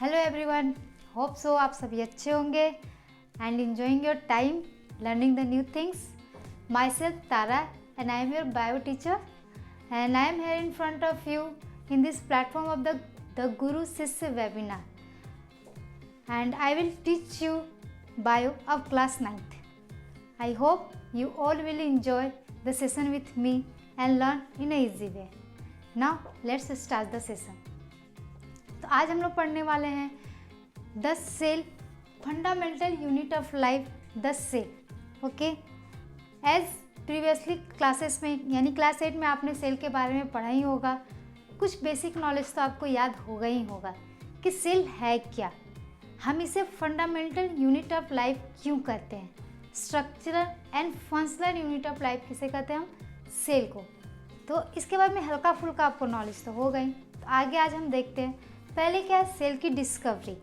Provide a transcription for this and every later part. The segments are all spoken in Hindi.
हेलो एवरीवन, होप सो आप सभी अच्छे होंगे and enjoying your time learning the new things. My self Tara and I am your bio teacher and I am here in front of you in this platform of the गुरु शिष्य webinar and I will teach you bio of class 9th. I hope you all will enjoy the session with me and learn in a easy way. Now let's start the session. तो आज हम लोग पढ़ने वाले हैं 10 cell fundamental unit of life 10 cell. Okay, as previously classes में यानी क्लास 8 में आपने सेल के बारे में पढ़ा ही होगा. कुछ बेसिक नॉलेज तो आपको याद होगा ही होगा कि सेल है क्या, हम इसे फंडामेंटल यूनिट ऑफ लाइफ क्यों कहते हैं, structural and functional unit of life किसे कहते हैं हम, सेल को. तो इसके बाद में हल्का फुल्का आपको नॉलेज तो हो गई. तो आगे आज हम देखते हैं पहले क्या है सेल की डिस्कवरी.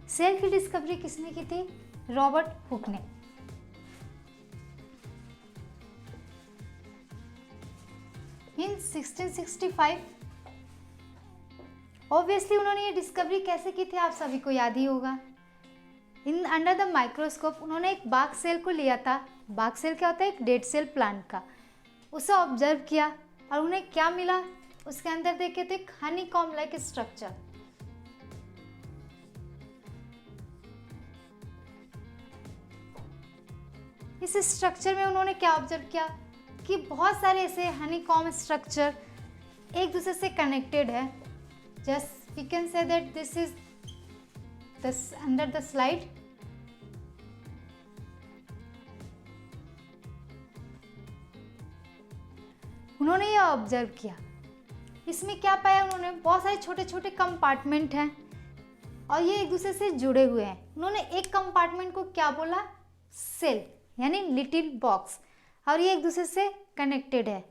सेल की डिस्कवरी किसने की थी? रॉबर्ट हुक ने. इन 1665 ऑब्वियसली उन्होंने ये डिस्कवरी कैसे की थी आप सभी को याद ही होगा. इन अंडर द माइक्रोस्कोप उन्होंने एक बाग सेल को लिया था. बाग सेल क्या होता है? एक डेड सेल प्लांट का. उसे ऑब्जर्व किया और उन्हें क्या मिला? उसके अंदर देखे थे हनी कॉम्ब लाइक स्ट्रक्चर. इस स्ट्रक्चर में उन्होंने क्या ऑब्जर्व किया कि बहुत सारे ऐसे हनी कॉम्ब स्ट्रक्चर एक दूसरे से कनेक्टेड है. Just we can say that this is this under the slide. उन्होंने ये ऑब्जर्व किया. इसमें क्या पाया उन्होंने? बहुत सारे छोटे छोटे कंपार्टमेंट हैं और ये एक दूसरे से जुड़े हुए हैं. उन्होंने एक कंपार्टमेंट को क्या बोला? सेल यानी लिटिल बॉक्स, और ये एक दूसरे से कनेक्टेड है.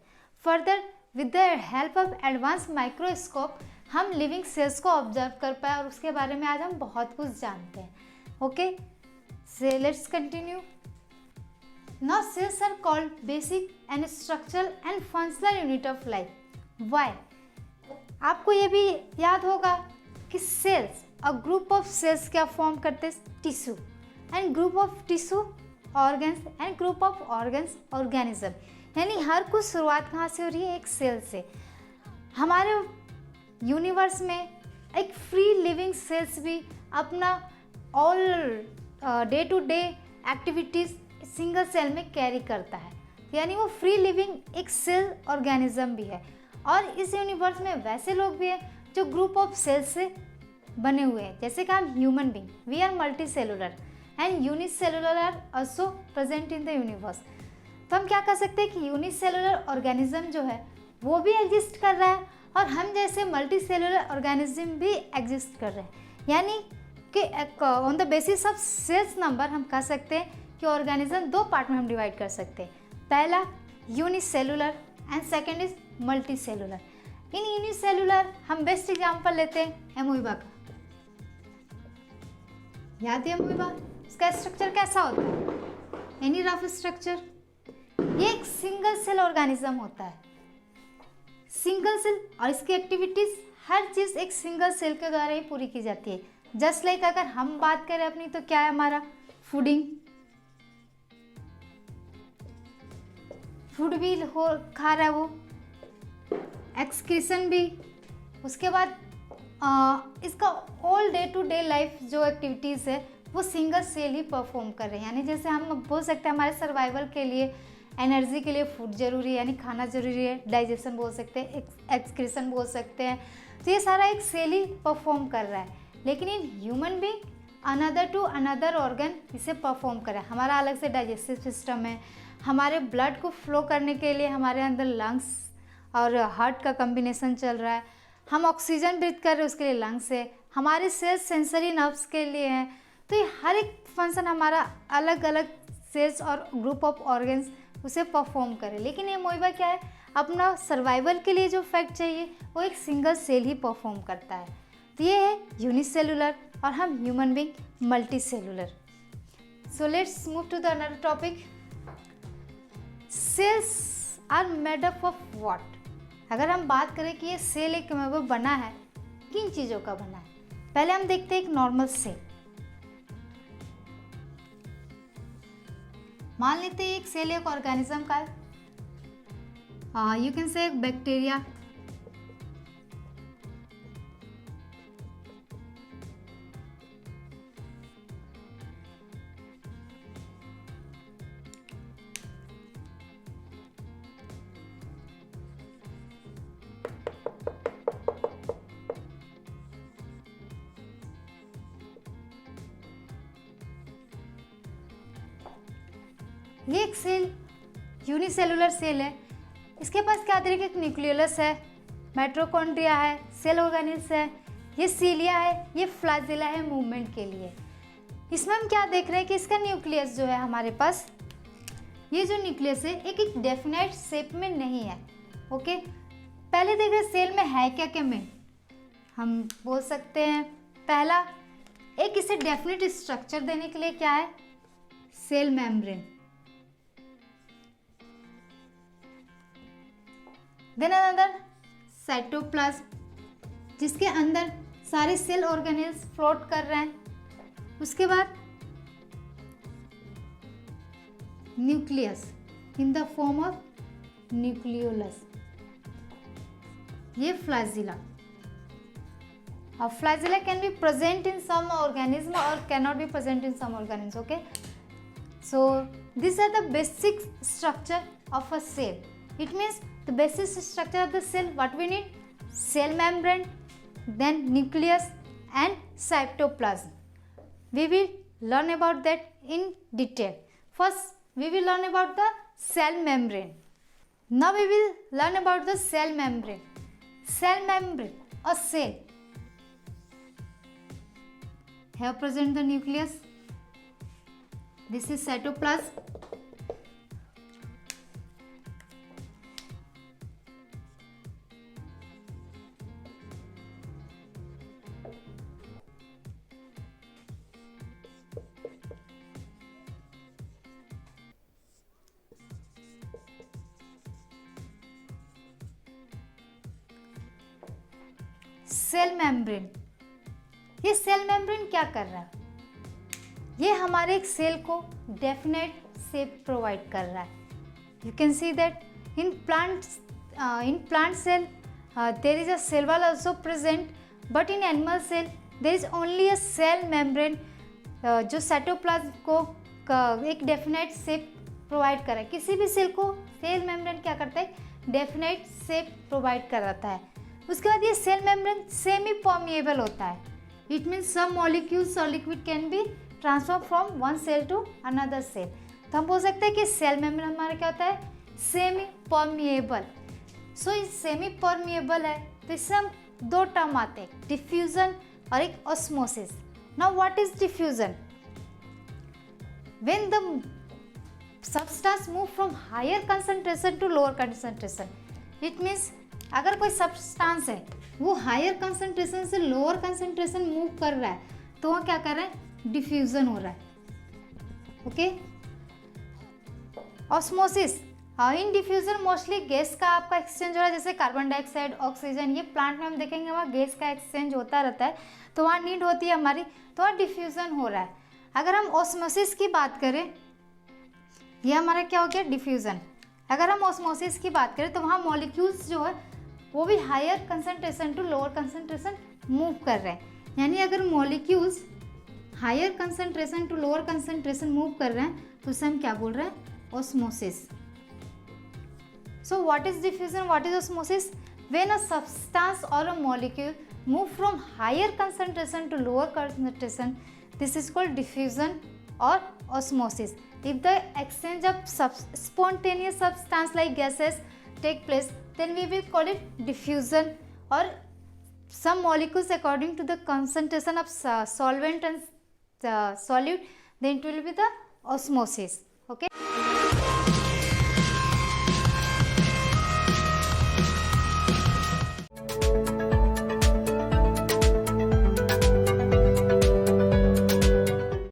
Further with the help of advance microscope हम लिविंग सेल्स को ऑब्जर्व कर पाए और उसके बारे में आज हम बहुत कुछ जानते हैं. Okay, so let's continue. Now cells are called basic and structural and functional unit of life. Why? आपको ये भी याद होगा कि cells a group of cells क्या फॉर्म करते हैं? Tissue, and group of tissue organs, and group of organs organism. यानी हर कुछ शुरुआत कहाँ से हो रही है? एक सेल से. हमारे यूनिवर्स में एक फ्री लिविंग सेल्स भी अपना all day to day activities single cell में कैरी करता है. यानी वो फ्री लिविंग एक सेल ऑर्गेनिज्म भी है. और इस यूनिवर्स में वैसे लोग भी हैं जो ग्रुप ऑफ सेल्स से बने हुए हैं. जैसे कि हम human being, we are multi cellular and unicellular are also present in the universe. तो हम क्या कह सकते हैं कि यूनिसेलुलर ऑर्गेनिज्म जो है वो भी एग्जिस्ट कर रहा है और हम जैसे मल्टी सेलुलर ऑर्गेनिज्म भी एग्जिस्ट कर रहे हैं. यानी कि on the basis of cells number हम कह सकते हैं कि ऑर्गेनिज्म दो पार्ट में हम डिवाइड कर सकते हैं. पहला unicellular and second is multi cellular. In unicellular हम बेस्ट एग्जाम्पल लेते हैं एमोइबा का. याद है एमोइबा? इसका स्ट्रक्चर कैसा होता है? Any rough structure. ये एक सिंगल सेल ऑर्गेनिज्म होता है. सिंगल सेल, और इसकी एक्टिविटीज हर चीज़ एक सिंगल सेल के द्वारा ही पूरी की जाती है. जस्ट लाइक अगर हम बात करें अपनी तो क्या है हमारा? फूडिंग. फूड भी हो खा रहा है वो, एक्सक्रीशन भी. उसके बाद इसका all day to day life जो एक्टिविटीज़ है वो सिंगल सेल ही परफॉर्म कर रहे हैं. यानी जैसे हम बोल सकते हैं हमारे सर्वाइवल के लिए, एनर्जी के लिए फूड जरूरी है यानी खाना जरूरी है. डाइजेशन बोल सकते हैं, एक्सक्रीशन बोल सकते हैं. तो ये सारा एक सेल ही परफॉर्म कर रहा है. लेकिन in human being another to another organ इसे परफॉर्म कर रहा है. हमारा अलग से डाइजेस्टिव सिस्टम है. हमारे ब्लड को फ्लो करने के लिए हमारे अंदर लंग्स और हार्ट का कम्बिनेशन चल रहा है. हम ऑक्सीजन ब्रीथ कर रहे हैं, उसके लिए लंग्स है. हमारे सेल्स सेंसरी नर्व्स के लिए हैं. तो ये हर एक फंक्शन हमारा अलग अलग सेल्स और ग्रुप ऑफ ऑर्गन्स उसे परफॉर्म करे. लेकिन ये एमोइबा क्या है? अपना सर्वाइवल के लिए जो फैक्ट चाहिए वो एक सिंगल सेल ही परफॉर्म करता है. तो ये है यूनिसेलुलर और हम human being multi cellular. So let's move to the another topic. Cells are made up of what? अगर हम बात करें कि ये सेल एक बना है, किन चीज़ों का बना है? पहले हम देखते हैं एक नॉर्मल सेल। मान लेते हैं एक सेल एक ऑर्गेनिज्म का है, यू कैन से बैक्टीरिया। ये एक सेल यूनिसेलुलर सेल है। इसके पास क्या तरीके एक न्यूक्लियस है, माइटोकॉन्ड्रिया है, सेल ऑर्गेनेल्स है, ये सीलिया है, ये फ्लैजिला है मूवमेंट के लिए। इसमें हम क्या देख रहे हैं कि इसका न्यूक्लियस जो है हमारे पास, ये जो न्यूक्लियस है एक डेफिनेट शेप में नहीं है। ओके, पहले देख रहे सेल में है क्या क्या में हम बोल सकते हैं। पहला, एक इसे डेफिनेट स्ट्रक्चर देने के लिए क्या है, cell membrane. Then another cytoplasm, जिसके अंदर सारे सेल ऑर्गेनेल्स फ्लोट कर रहे हैं। उसके बाद nucleus in the form of nucleolus, ये flagella. Flagella can be present in some organism और can not be present in some organism. Okay, so this are the basic structure of a cell. It means the basic structure of the cell, what we need? Cell membrane, then nucleus and cytoplasm. We will learn about that in detail. First, we will learn about the cell membrane. Now we will learn about the cell membrane. Cell membrane, a cell have present the nucleus. This is cytoplasm. Cell membrane, ये सेल मेम्ब्रेन क्या कर रहा है? ये हमारे एक सेल को डेफिनेट शेप प्रोवाइड कर रहा है. You can see that in plant cell there is a cell wall also present, but in animal cell there is only a cell membrane जो साइटोप्लाज्म को एक डेफिनेट शेप प्रोवाइड कर रहा है. किसी भी सेल को सेल मेम्ब्रेन क्या करता है? डेफिनेट शेप प्रोवाइड कराता है. उसके बाद ये सेल मेम्ब्रेन सेमी परमिएबल होता है. इट मीन्स सम मॉलिक्यूल्स और liquid can be transfer from one cell to another cell. तो हम बोल सकते हैं कि सेल मेम्ब्रेन हमारा क्या होता है? Semi permeable. सो ये सेमी परमिएबल है तो इससे हम दो टर्म आते हैं, डिफ्यूजन और एक osmosis. Now what is diffusion? When the substance move from higher concentration to lower concentration. It means अगर कोई सब्सटेंस है वो हायर कंसंट्रेशन से लोअर कंसंट्रेशन मूव कर रहा है तो वह क्या कर रहा है? डिफ्यूजन हो रहा है. ओके. ऑस्मोसिस, इन डिफ्यूजन मोस्टली गैस का आपका एक्सचेंज हो रहा है, जैसे कार्बन डाइऑक्साइड, ऑक्सीजन. ये प्लांट में हम देखेंगे वहाँ गैस का एक्सचेंज होता रहता है तो वहाँ नीड होती है हमारी, तो वहाँ डिफ्यूजन हो रहा है. अगर हम ऑस्मोसिस की बात करें, ये हमारा क्या हो गया? डिफ्यूजन. अगर हम ऑस्मोसिस की बात करें तो वहाँ मॉलिक्यूल्स जो है वो भी higher concentration to lower concentration move कर रहे हैं. यानी अगर molecules higher concentration to lower concentration move कर रहे हैं तो उसे हम क्या बोल रहे हैं? Osmosis. So what is diffusion, what is osmosis? When a substance और a molecule move from higher concentration to lower concentration, this is called diffusion और osmosis. If the exchange of spontaneous substance like gases take place, then we will call it diffusion, or some molecules according to the concentration of solvent and solute, then it will be the osmosis. Okay.